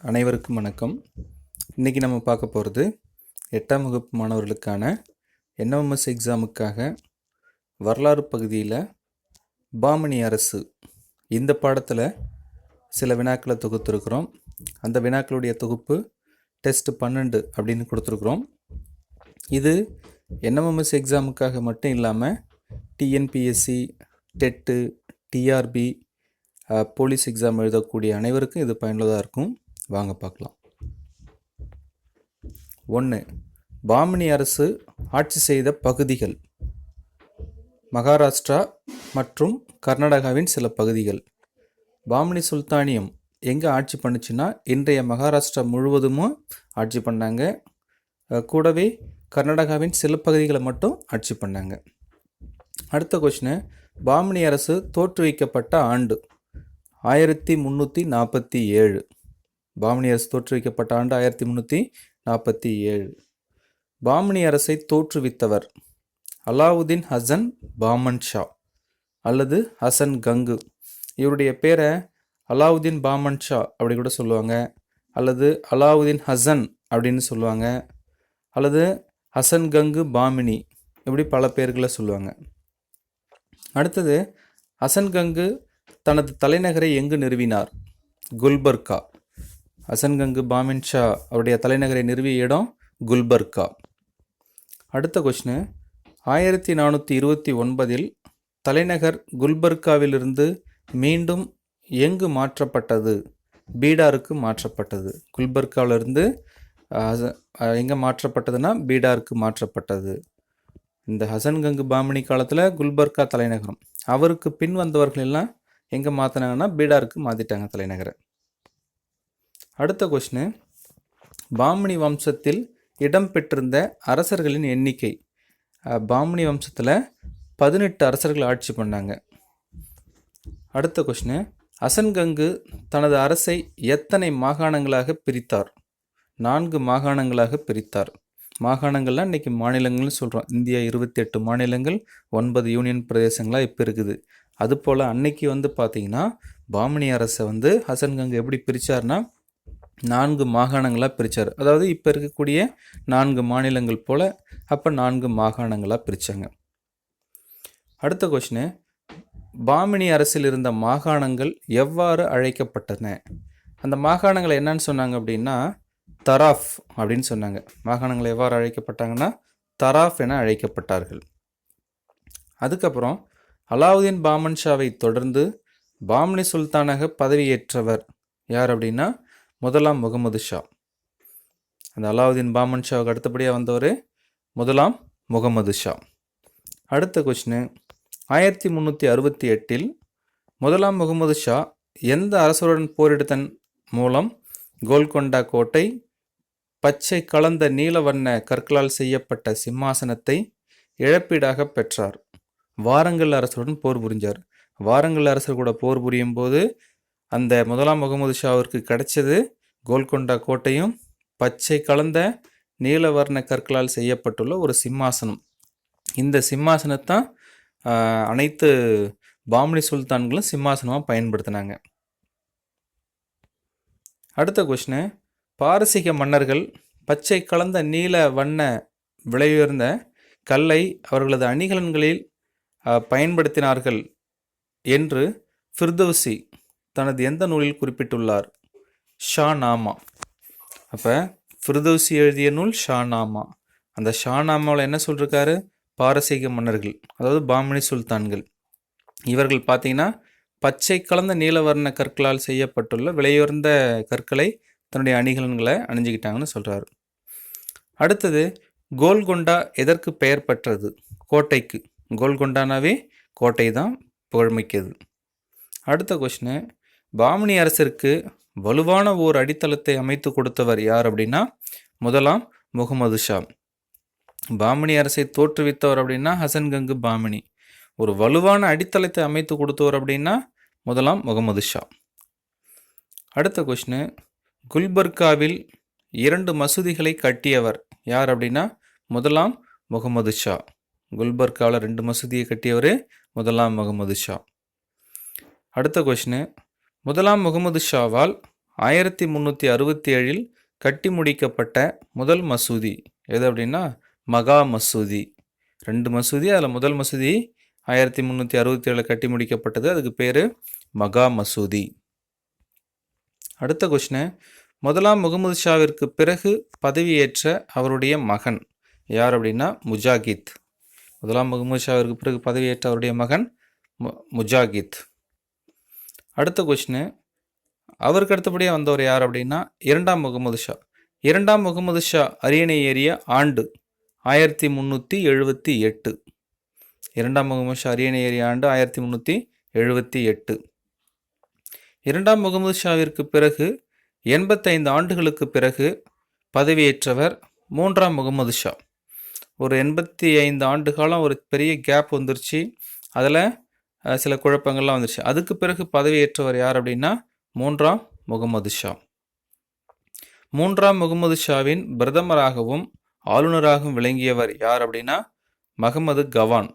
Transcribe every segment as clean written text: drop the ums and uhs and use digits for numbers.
அனைவருக்கும் வணக்கம். இன்றைக்கி நம்ம பார்க்க போகிறது 8ஆம் வகுப்பு மாணவர்களுக்கான என்எம்எஸ் எக்ஸாமுக்காக வரலாறு பகுதியில் பாமணி அரசு இந்த பாடத்தில் சில வினாக்களை தொகுத்துருக்குறோம். அந்த வினாக்களுடைய தொகுப்பு டெஸ்ட் 12 அப்படின்னு கொடுத்துருக்குறோம். இது என்எம்எஸ் எக்ஸாமுக்காக மட்டும் இல்லாமல் TNPSC, TET, TRB, police exam எழுதக்கூடிய அனைவருக்கும் இது பயனுள்ளதாக இருக்கும். வாங்க பார்க்கலாம். 1. பாமணி அரசு ஆட்சி செய்த பகுதிகள். மகாராஷ்டிரா மற்றும் கர்நாடகாவின் சில பகுதிகள். பாமணி சுல்தானியம் எங்கே ஆட்சி பண்ணுச்சுன்னா இன்றைய மகாராஷ்டிரா முழுவதும் ஆட்சி பண்ணாங்க. கூடவே கர்நாடகாவின் சில பகுதிகளை மட்டும் ஆட்சி பண்ணாங்க. அடுத்த கொஸ்டின், பாமணி அரசு தோற்றுவிக்கப்பட்ட ஆண்டு 1347. பாமணி அரசு தோற்றுவிக்கப்பட்ட ஆண்டு 1347. பாமணி அரசை தோற்றுவித்தவர் அலாவுதீன் ஹசன் பாமன் ஷா அல்லது ஹசன் கங்கு. இவருடைய பேரை அலாவுதீன் பாமன் ஷா அப்படி கூட சொல்லுவாங்க, அல்லது அலாவுதீன் ஹசன் அப்படின்னு சொல்லுவாங்க, அல்லது ஹசன் கங்கு பாமினி, இப்படி பல பேர்களை சொல்லுவாங்க. அடுத்தது, ஹசன் கங்கு தனது தலைநகரை எங்கு நிறுவினார்? குல்பர்கா. ஹசன் கங்கு பாமின் ஷா அவருடைய தலைநகரை நிறுவிய இடம் குல்பர்கா. அடுத்த கொஸ்டின், 1429 தலைநகர் குல்பர்காவிலிருந்து மீண்டும் எங்கு மாற்றப்பட்டது? பீடாருக்கு மாற்றப்பட்டது. குல்பர்காவிலிருந்து எங்கே மாற்றப்பட்டதுன்னா பீடாருக்கு மாற்றப்பட்டது. இந்த ஹசன் கங்கு பாமினி காலத்தில் குல்பர்கா தலைநகரம். அவருக்கு பின் வந்தவர்கள் எல்லாம் எங்கே மாற்றினாங்கன்னா பீடாருக்கு மாற்றிட்டாங்க தலைநகரை. அடுத்த கொஸ்டின், பாமணி வம்சத்தில் இடம்பெற்றிருந்த அரசர்களின் எண்ணிக்கை. பாமணி வம்சத்தில் 18 அரசர்கள் ஆட்சி பண்ணாங்க. அடுத்த கொஸ்டின், ஹசன் கங்கு தனது அரசை எத்தனை மாகாணங்களாக பிரித்தார்? 4 மாகாணங்களாக பிரித்தார். மாகாணங்கள்லாம் இன்றைக்கி மாநிலங்கள்னு சொல்கிறோம். இந்தியா 28 மாநிலங்கள், 9 யூனியன் பிரதேசங்களாக இப்போ இருக்குது. அதுபோல் அன்னைக்கு பார்த்திங்கன்னா பாமணி அரசை ஹசன் கங்கு எப்படி பிரித்தார்னா 4 மாகாணங்களாக பிரித்தார். அதாவது இப்போ இருக்கக்கூடிய 4 மாநிலங்கள் போல் அப்போ 4 மாகாணங்களாக பிரித்தாங்க. அடுத்த கொஸ்டின், பாமணி அரசில் இருந்த மாகாணங்கள் எவ்வாறு அழைக்கப்பட்டன? அந்த மாகாணங்களை என்னன்னு சொன்னாங்க அப்படின்னா தராஃப் அப்படின்னு சொன்னாங்க. மாகாணங்கள் எவ்வாறு அழைக்கப்பட்டாங்கன்னா தராஃப் என அழைக்கப்பட்டார்கள். அதுக்கப்புறம் அலாவுதீன் பாமன் ஷாவை தொடர்ந்து பாமணி சுல்தானாக பதவியேற்றவர் யார் அப்படின்னா முதலாம் முகமது ஷா. அந்த அலாவுதீன் பாமன் ஷாவுக்கு அடுத்தபடியாக வந்தவர் முதலாம் முகமது ஷா. அடுத்த கொஸ்டின், 1368 முதலாம் முகமது ஷா எந்த அரசருடன் போரிடுதன் மூலம் கோல்கொண்டா கோட்டை, பச்சை கலந்த நீலவண்ண கற்களால் செய்யப்பட்ட சிம்மாசனத்தை இழப்பீடாக பெற்றார்? வாரங்கல் அரசருடன் போர் புரிஞ்சார். வாரங்கல் அரசர் கூட போர் புரியும் போது அந்த முதலாம் முகமது ஷாவிற்கு கிடைச்சது கோல்கொண்டா கோட்டையும் பச்சை கலந்த நீலவர்ண கற்களால் செய்யப்பட்டுள்ள ஒரு சிம்மாசனம். இந்த சிம்மாசனத்தான் அனைத்து பாமணி சுல்தான்களும் சிம்மாசனமாக பயன்படுத்தினாங்க. அடுத்த கொஸ்டின், பாரசீக மன்னர்கள் பச்சை கலந்த நீல வண்ண விலையுயர்ந்த கல்லை அவர்களது அணிகலன்களில் பயன்படுத்தினார்கள் என்று ஃபிர்தௌசி தனது எந்த நூலில் குறிப்பிட்டுள்ளார்? ஷாநாமா. அப்போ ஃபிர்தௌசி எழுதிய நூல் ஷாநாமா. அந்த ஷாநாமாவில் என்ன சொல்லியிருக்காரு? பாரசீக மன்னர்கள், அதாவது பாமணி சுல்தான்கள், இவர்கள் பார்த்தீங்கன்னா பச்சை கலந்த நீலவர்ண கற்களால் செய்யப்பட்டுள்ள விலையுயர்ந்த கற்களை தன்னுடைய அணிகலன்களை அணிஞ்சிக்கிட்டாங்கன்னு சொல்கிறாரு. அடுத்தது, கோல்கொண்டா எதற்கு பெயர் பெற்றது? கோட்டைக்கு. கோல்கொண்டானாவே கோட்டை தான் புகழ்மிக்கது. அடுத்த கொஸ்டின், பாமணி அரசிற்கு வலுவான ஓர் அடித்தளத்தை அமைத்து கொடுத்தவர் யார் அப்படின்னா முதலாம் முகமது ஷா. பாமணி அரசை தோற்றுவித்தவர் அப்படின்னா ஹசன் கங்கு பாமணி. ஒரு வலுவான அடித்தளத்தை அமைத்து கொடுத்தவர் அப்படின்னா முதலாம் முகமது ஷா. அடுத்த கொஸ்டின், குல்பர்காவில் 2 மசூதிகளை கட்டியவர் யார் அப்படின்னா முதலாம் முகமது ஷா. குல்பர்காவில் 2 மசூதியை கட்டியவர் முதலாம் முகமது ஷா. அடுத்த கொஸ்டின், முதலாம் முகமது ஷாவால் 1367 கட்டி முடிக்கப்பட்ட முதல் மசூதி எது அப்படின்னா மகா மசூதி. 2 மசூதி, அதில் முதல் மசூதி 1367 கட்டி முடிக்கப்பட்டது, அதுக்கு பேர் மகா மசூதி. அடுத்த கொஸ்டின், முதலாம் முகமது ஷாவிற்கு பிறகு பதவியேற்ற அவருடைய மகன் யார் அப்படின்னா முஜாகித். முதலாம் முகமது ஷாவிற்கு பிறகு பதவியேற்ற அவருடைய மகன் முஜாகித். அடுத்த கொஸ்டின், அவருக்கு அடுத்தபடியாக வந்தவர் யார் அப்படின்னா இரண்டாம் முகமது ஷா. இரண்டாம் முகமது ஷா அரியணை ஏறிய ஆண்டு 1378. இரண்டாம் முகமது ஷா அரியணை ஏறிய ஆண்டு 1378. இரண்டாம் முகமது ஷாவிற்கு பிறகு 85 ஆண்டுகளுக்கு பிறகு பதவியேற்றவர் மூன்றாம் முகமது ஷா. ஒரு 85 ஆண்டு காலம் ஒரு பெரிய கேப் வந்துருச்சு, அதில் சில குழப்பங்கள்லாம் வந்துருச்சு. அதுக்கு பிறகு பதவியேற்றவர் யார் அப்படின்னா மூன்றாம் முகமது ஷா. மூன்றாம் முகமது ஷாவின் பிரதமராகவும் ஆளுநராகவும் விளங்கியவர் யார் அப்படின்னா மஹமது கவான்.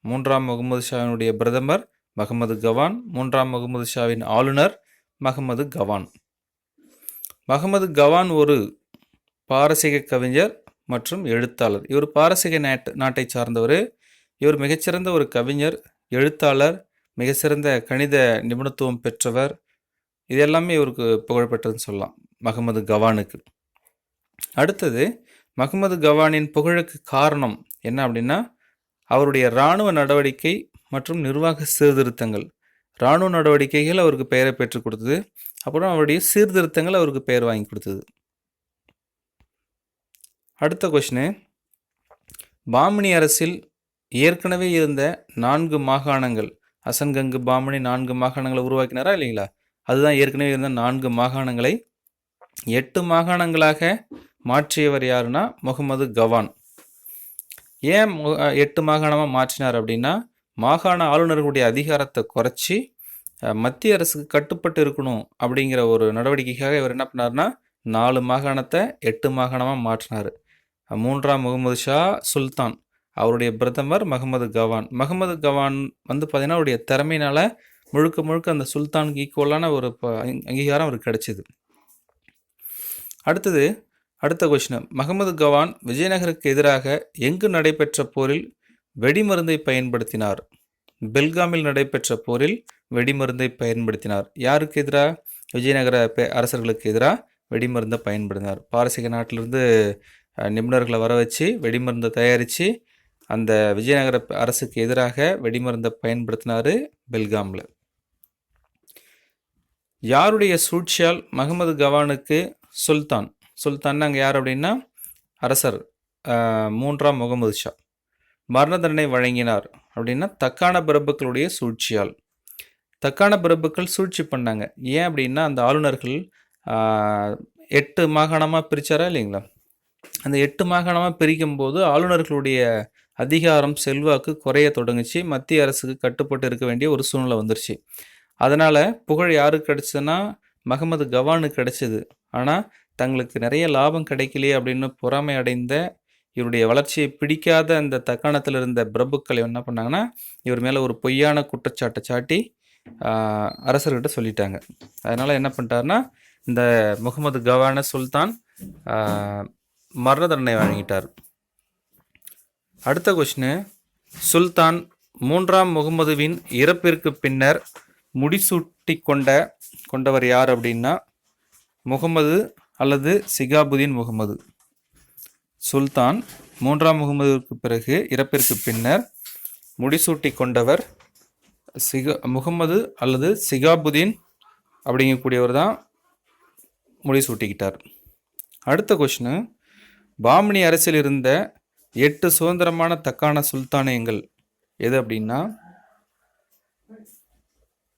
மூன்றாம் முகமது ஷாவினுடைய பிரதமர் மஹமது கவான், மூன்றாம் முகமது ஷாவின் ஆளுநர் மஹமது கவான். மஹமது கவான் ஒரு பாரசீக கவிஞர் மற்றும் எழுத்தாளர். இவர் பாரசீக நாட்டை சார்ந்தவர். இவர் மிகச்சிறந்த ஒரு கவிஞர், எழுத்தாளர், மிக சிறந்த கணித நிபுணத்துவம் பெற்றவர். இது எல்லாமே இவருக்கு புகழ்பெற்றதுன்னு சொல்லலாம் மஹமது கவானுக்கு. அடுத்தது, மஹமது கவானின் புகழுக்கு காரணம் என்ன அப்படின்னா அவருடைய இராணுவ நடவடிக்கை மற்றும் நிர்வாக சீர்திருத்தங்கள். இராணுவ நடவடிக்கைகள் அவருக்கு பெயரை பெற்றுக் கொடுத்தது, அப்புறம் அவருடைய சீர்திருத்தங்கள் அவருக்கு பெயர் வாங்கி கொடுத்தது. அடுத்த கொஸ்டின், பாமினி அரசில் ஏற்கனவே இருந்த 4 மாகாணங்கள், அசன்கங்கு பாமினி 4 மாகாணங்களை உருவாக்கினாரா இல்லைங்களா? அதுதான் ஏற்கனவே இருந்த 4 மாகாணங்களை 8 மாகாணங்களாக மாற்றியவர் யாருன்னா முகமது கவான். ஏன் 8 மாகாணமாக மாற்றினார் அப்படின்னா மாகாண ஆளுநர்களுடைய அதிகாரத்தை குறைச்சி மத்திய அரசுக்கு கட்டுப்பட்டு இருக்கணும் அப்படிங்கிற ஒரு நடவடிக்கைக்காக இவர் என்ன பண்ணார்னா 4 மாகாணத்தை 8 மாகாணமாக மாற்றினார். மூன்றாம் முகமது ஷா சுல்தான், அவருடைய பிரதமர் மஹமது கவான். மஹமது கவான் பார்த்தீங்கன்னா அவருடைய திறமையினால முழுக்க முழுக்க அந்த சுல்தானுக்கு ஈக்குவலான ஒரு அங்கீகாரம் அவருக்கு கிடைச்சிது. அடுத்த கொஸ்டின், மஹமது கவான் விஜயநகருக்கு எதிராக எங்கு நடைபெற்ற போரில் வெடிமருந்தை பயன்படுத்தினார்? பெல்காமில் நடைபெற்ற போரில் வெடிமருந்தை பயன்படுத்தினார். யாருக்கு எதிராக? விஜயநகர அரசர்களுக்கு எதிராக வெடிமருந்தை பயன்படுத்தினார். பாரசீக நாட்டிலிருந்து நிபுணர்களை வர வச்சு வெடிமருந்தை தயாரித்து அந்த விஜயநகர அரசுக்கு எதிராக வெடிமருந்தை பயன்படுத்தினார் பெல்காமில். யாருடைய சூழ்ச்சியால் மஹமது கவானுக்கு சுல்தான் அங்கே யார் அப்படின்னா அரசர் மூன்றாம் முகமது ஷா மரண தண்டனை வழங்கினார் அப்படின்னா தக்கான பிரபுக்களுடைய சூழ்ச்சியால். தக்கான பிரபுக்கள் சூழ்ச்சி பண்ணாங்க. ஏன் அப்படின்னா அந்த ஆளுநர்கள் 8 மாகாணமாக பிரித்தாரா இல்லைங்களா? அந்த 8 மாகாணமாக பிரிக்கும் போது ஆளுநர்களுடைய அதிகாரம் செல்வாக்கு குறைய தொடங்குச்சு. மத்திய அரசுக்கு கட்டுப்பட்டு இருக்க வேண்டிய ஒரு சூழ்நிலை வந்துருச்சு. அதனால் புகழ் யாருக்கு கிடைச்சதுன்னா மஹமது கவானுக்கு கிடைச்சிது. ஆனால் தங்களுக்கு நிறைய லாபம் கிடைக்கலையே அப்படின்னு பொறாமை அடைந்த இவருடைய வளர்ச்சியை பிடிக்காத அந்த தக்காணத்தில் இருந்த பிரபுக்கள் என்ன பண்ணாங்கன்னா இவர் மேலே ஒரு பொய்யான குற்றச்சாட்டை சாட்டி அரசர்கிட்ட சொல்லிட்டாங்க. அதனால் என்ன பண்ணிட்டாருன்னா இந்த முகமது கவான சுல்தான் மரண தண்டனை வழங்கிட்டார். அடுத்த கொஸ்டின், சுல்தான் மூன்றாம் முகமதுவின் இறப்பிற்கு பின்னர் முடிசூட்டி கொண்டவர் யார் அப்படின்னா முகமது அல்லது சிகாபுதீன் முகமது. சுல்தான் மூன்றாம் முகமதுக்கு பிறகு இறப்பிற்கு பின்னர் முடிசூட்டி கொண்டவர் முகமது அல்லது சிகாபுதீன் அப்படிங்கக்கூடியவர் தான் முடிசூட்டிக்கிட்டார். அடுத்த கொஸ்டின், பாமினி அரசில் இருந்த 8 சுதந்திரமான தக்கான சுல்தானியங்கள் எது அப்படின்னா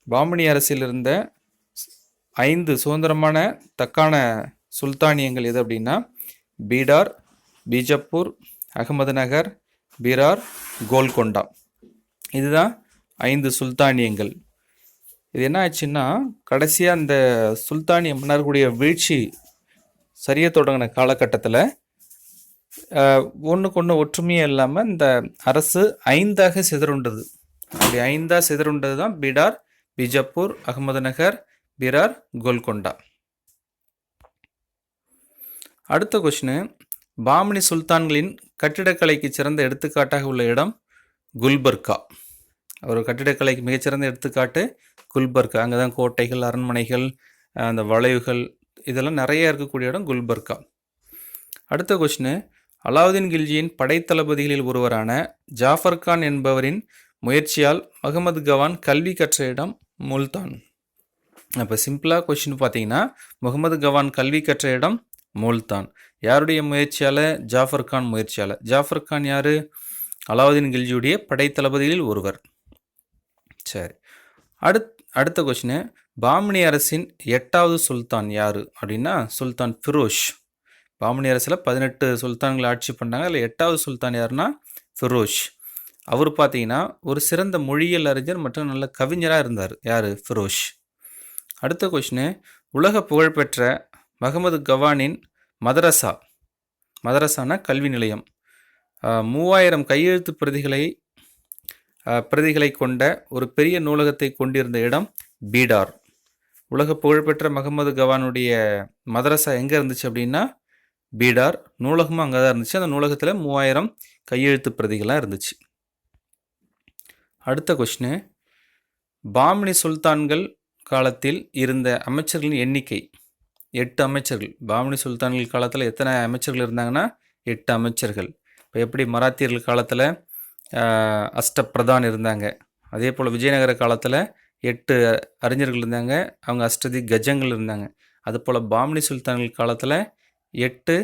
பாமினி அரசில் இருந்த 5 சுதந்திரமான தக்கான சுல்தானியங்கள் எது அப்படின்னா பீடார், பீஜப்பூர், அகமது நகர், பீரார், கோல்கொண்டா. இதுதான் 5 சுல்தானியங்கள். இது என்ன ஆச்சுன்னா கடைசியாக இந்த சுல்தானிய மன்னர்களுடைய வீழ்ச்சி சரிய தொடங்கின காலகட்டத்தில் ஒன்றுக்கு ஒன்று ஒற்றுமையே இல்லாமல் இந்த அரசு 5ஆக சிதறுண்டது. அப்படி 5ஆக சிதறுண்டது தான் பீடார், பீஜப்பூர், அகமது நகர், பீரார், கோல்கொண்டா. அடுத்த கொஷினு, பாமினி சுல்தான்களின் கட்டிடக்கலைக்கு சிறந்த எடுத்துக்காட்டாக உள்ள இடம் குல்பர்கா. ஒரு கட்டிடக்கலைக்கு மிகச்சிறந்த எடுத்துக்காட்டு குல்பர்கா. அங்கே தான் கோட்டைகள், அரண்மனைகள், அந்த வளைவுகள் இதெல்லாம் நிறைய இருக்கக்கூடிய இடம் குல்பர்கா. அடுத்த கொஷினு, அலாவுதீன் கில்ஜியின் படைத்தளபதிகளில் ஒருவரான ஜாஃபர் கான் என்பவரின் முயற்சியால் முகமது கவான் கல்வி கற்ற இடம் முல்தான். அப்போ சிம்பிளாக கொஷின் பார்த்தீங்கன்னா, முகமது கவான் கல்வி கற்ற இடம் முல்தான். யாருடைய முயற்சியால்? ஜாஃபர் கான் முயற்சியால். ஜாஃபர் கான் யார்? அலாவுதீன் கில்ஜியுடைய படைத்தளபதிகளில் ஒருவர். சரி, அடுத்த கொஷினு, பாமினி அரசின் 8வது சுல்தான் யார் அப்படின்னா சுல்தான் ஃபிரோஷ். பாமினி அரசில் 18 சுல்தான்கள் ஆட்சி பண்ணாங்க. அதில் 8வது சுல்தான் யாருன்னா ஃபிரோஷ். அவர் பார்த்தீங்கன்னா ஒரு சிறந்த மொழியியல் அறிஞர் மற்றும் நல்ல கவிஞராக இருந்தார். யார்? ஃபிரோஷ். அடுத்த கொஷினு, உலக புகழ்பெற்ற முகமது கவானின் மதரசானா கல்வி நிலையம் 3000 கையெழுத்து பிரதிகளை கொண்ட ஒரு பெரிய நூலகத்தை கொண்டிருந்த இடம் பீடார். உலக புகழ்பெற்ற முகமது கவானுடைய மதரசா எங்கே இருந்துச்சு அப்படின்னா பீடார். நூலகமும் அங்கே தான் இருந்துச்சு. அந்த நூலகத்தில் 3000 கையெழுத்து பிரதிகளாக இருந்துச்சு. அடுத்த கொஷினு, பாமினி சுல்தான்கள் காலத்தில் இருந்த அமைச்சர்களின் எண்ணிக்கை 8 அமைச்சர்கள். பாமினி சுல்தான்கள் காலத்தில் எத்தனை அமைச்சர்கள் இருந்தாங்கன்னா 8 அமைச்சர்கள். இப்போ எப்படி மராத்தியர்கள் காலத்தில் அஷ்டபிரதான் இருந்தாங்க, அதே போல் விஜயநகர காலத்தில் 8 அறிஞர்கள் இருந்தாங்க, அவங்க அஷ்டதி கஜங்கள் இருந்தாங்க. அதுபோல் பாமினி சுல்தான்கள் காலத்தில் 8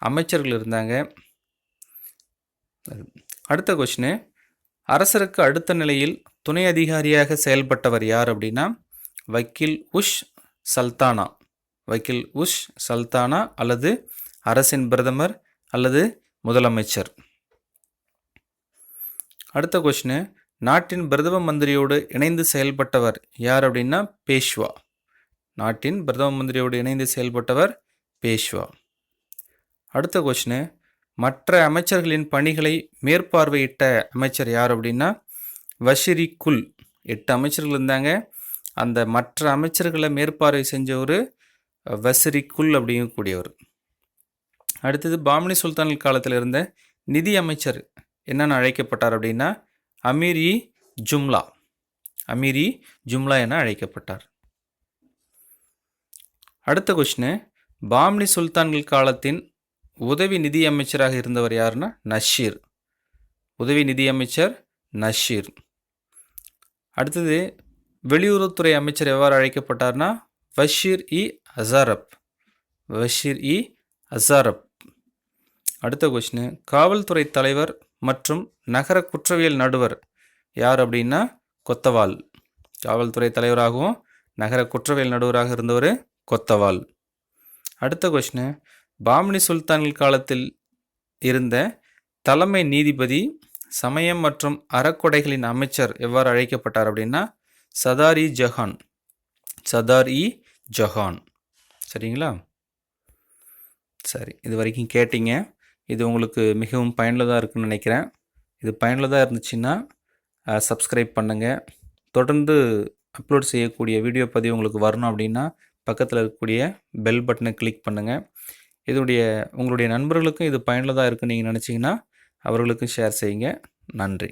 அமைச்சர்கள் இருந்தாங்க. அடுத்த கொஷினு, அரசருக்கு அடுத்த நிலையில் துணை அதிகாரியாக செயல்பட்டவர் யார் அப்படின்னா வக்கீல் உஷ் சல்தானா அல்லது அரசின் பிரதமர் அல்லது முதலமைச்சர். அடுத்த கொஷினு, நாட்டின் பிரதம மந்திரியோடு இணைந்து செயல்பட்டவர் யார் அப்படின்னா பேஷ்வா. நாட்டின் பிரதம மந்திரியோடு இணைந்து செயல்பட்டவர் பேஷ்வா. அடுத்த கொஷினு, மற்ற அமைச்சர்களின் பணிகளை மேற்பார்வையிட்ட அமைச்சர் யார் அப்படின்னா வஷிரி குல். 8 அமைச்சர்கள் இருந்தாங்க. அந்த மற்ற அமைச்சர்களை மேற்பார்வை செஞ்சவர் வசிரி குல் அப்படிங்கக்கூடியவர். அடுத்தது, பாமினி சுல்தான்கள் காலத்தில் இருந்த நிதி அமைச்சர் என்னென்னு அழைக்கப்பட்டார் அப்படின்னா அமீர் இ ஜும்லா என அழைக்கப்பட்டார். அடுத்த கொஸ்டின், பாமினி சுல்தான்கள் காலத்தின் உதவி நிதி அமைச்சராக இருந்தவர் யாருன்னா நஷீர். உதவி நிதி அமைச்சர் நஷீர். அடுத்தது, வெளியுறவுத்துறை அமைச்சர் எவ்வாறு அழைக்கப்பட்டார்னா வஷீர் இ அசாரப். அடுத்த கொஸ்டின், காவல்துறை தலைவர் மற்றும் நகர குற்றவியல் நடுவர் யார் அப்படின்னா கொத்தவால். காவல்துறை தலைவராகவும் நகர குற்றவியல் நடுவராக இருந்தவர் கொத்தவால். அடுத்த கொஸ்டின், பாமினி சுல்தான்கள் காலத்தில் இருந்த தலைமை நீதிபதி சமயம் மற்றும் அறக்கொடைகளின் அமைச்சர் எவ்வாறு அழைக்கப்பட்டார் அப்படின்னா சதார் இ ஜஹான். சரிங்களா? சரி, இது வரைக்கும் கேட்டீங்க. இது உங்களுக்கு மிகவும் பயனுள்ளதாக இருக்குன்னு நினைக்கிறேன். இது பயனுள்ளதாக இருந்துச்சுன்னா சப்ஸ்கிரைப் பண்ணுங்கள். தொடர்ந்து அப்லோட் செய்யக்கூடிய வீடியோ பதிவு உங்களுக்கு வரணும் அப்படின்னா பக்கத்தில் இருக்கக்கூடிய பெல் பட்டனை கிளிக் பண்ணுங்கள். உங்களுடைய நண்பர்களுக்கும் இது பயனுள்ளதாக இருக்குன்னு நீங்கள் நினச்சிங்கன்னா அவர்களுக்கும் ஷேர் செய்யுங்க. நன்றி.